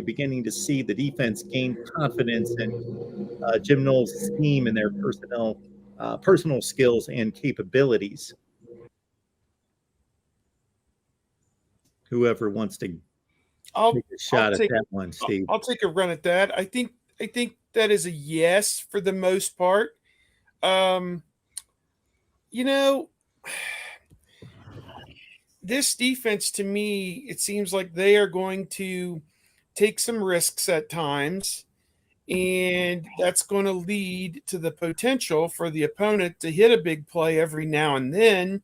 you're beginning to see the defense gain confidence in Jim Knowles' team and their personal skills and capabilities. Whoever wants to take a shot at that one, Steve. I'll take a run at that. I think that is a yes for the most part. This defense, to me, it seems like they are going to take some risks at times, and that's going to lead to the potential for the opponent to hit a big play every now and then.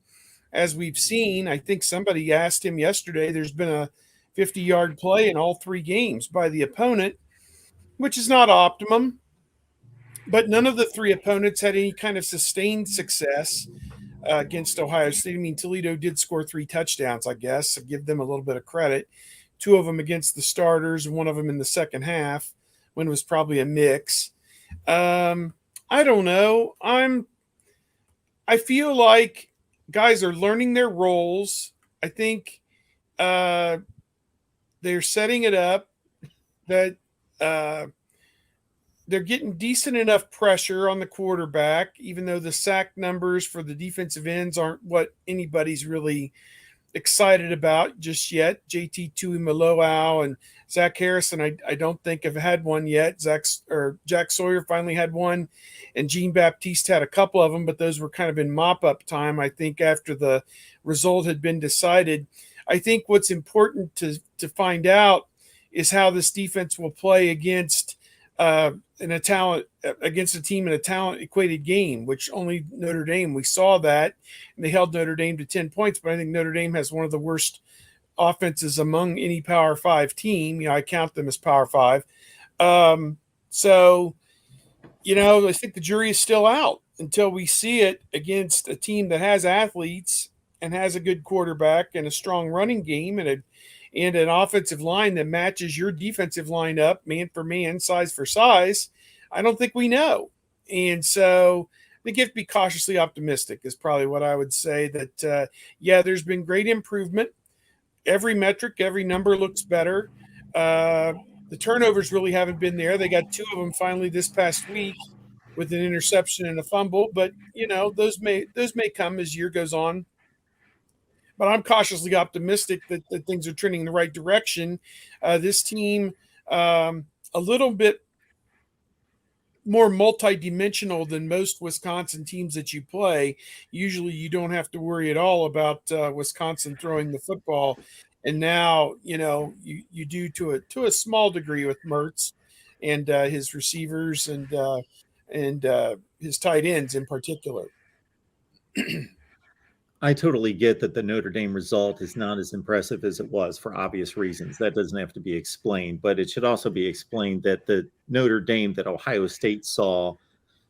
As we've seen, I think somebody asked him yesterday, there's been a 50-yard play in all 3 games by the opponent, which is not optimum, but none of the 3 opponents had any kind of sustained success against Ohio State. I mean, Toledo did score 3 touchdowns, I guess. I give them a little bit of credit. 2 of them against the starters, and 1 of them in the second half, when it was probably a mix. I don't know. I feel like guys are learning their roles. I think they're setting it up that they're getting decent enough pressure on the quarterback, even though the sack numbers for the defensive ends aren't what anybody's really excited about just yet. JT Tuimoloau and Zach Harrison, I don't think have had one yet. Jack Sawyer finally had one, and Jean Baptiste had a couple of them, but those were kind of in mop-up time, I think, after the result had been decided. I think what's important to find out is how this defense will play against against a team in a talent equated game, which only Notre Dame, we saw that, and they held Notre Dame to 10 points, but I think Notre Dame has one of the worst offenses among any Power 5 team. I count them as Power 5. So, I think the jury is still out until we see it against a team that has athletes and has a good quarterback and a strong running game and an offensive line that matches your defensive line up, man for man, size for size. I don't think we know. And so I think you have to be cautiously optimistic is probably what I would say. That, there's been great improvement. Every metric, every number looks better. The turnovers really haven't been there. They got 2 of them finally this past week with an interception and a fumble. But, those may come as year goes on. But I'm cautiously optimistic that things are trending in the right direction. This team, a little bit more multidimensional than most Wisconsin teams that you play. Usually you don't have to worry at all about Wisconsin throwing the football. And now, you do to a small degree with Mertz and his receivers and his tight ends in particular. I totally get that the Notre Dame result is not as impressive as it was for obvious reasons. That doesn't have to be explained, but it should also be explained that the Notre Dame that Ohio State saw,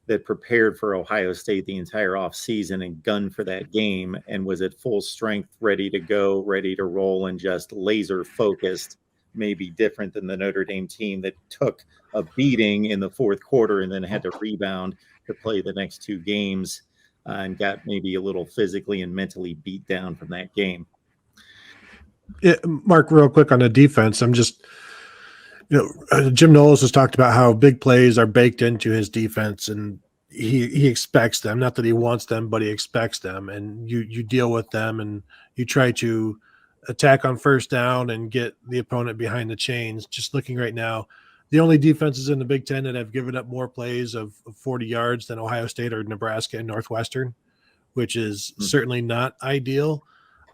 that prepared for Ohio State the entire offseason and gunned for that game and was at full strength, ready to go, ready to roll, and just laser focused, may be different than the Notre Dame team that took a beating in the 4th quarter and then had to rebound to play the next 2 games. And got maybe a little physically and mentally beat down from that game. Yeah, Mark, real quick on the defense, I'm just, Jim Knowles has talked about how big plays are baked into his defense, and he expects them. Not that he wants them, but he expects them, and you deal with them, and you try to attack on first down and get the opponent behind the chains. Just looking right now, the only defenses in the Big Ten that have given up more plays of 40 yards than Ohio State are Nebraska and Northwestern, which is certainly not ideal.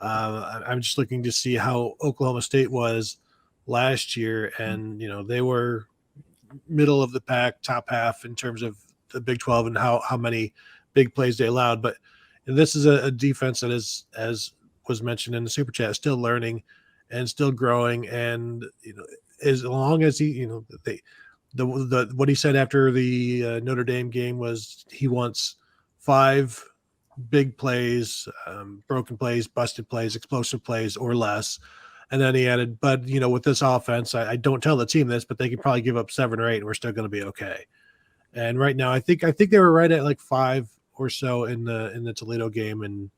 I'm just looking to see how Oklahoma State was last year, and they were middle of the pack, top half in terms of the Big 12 and how many big plays they allowed. But this is a defense that is, as was mentioned in the Super Chat, still learning and still growing, and as long as he, what he said after the Notre Dame game was he wants 5 big plays, broken plays, busted plays, explosive plays, or less. And then he added, but with this offense, I don't tell the team this, but they can probably give up 7 or 8, and we're still going to be okay. And right now, I think they were right at like 5 or so in the Toledo game, and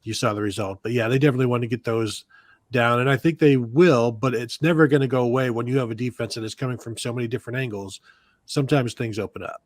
you saw the result. But yeah, they definitely want to get those down, and I think they will, but it's never going to go away when you have a defense that is coming from so many different angles. Sometimes things open up.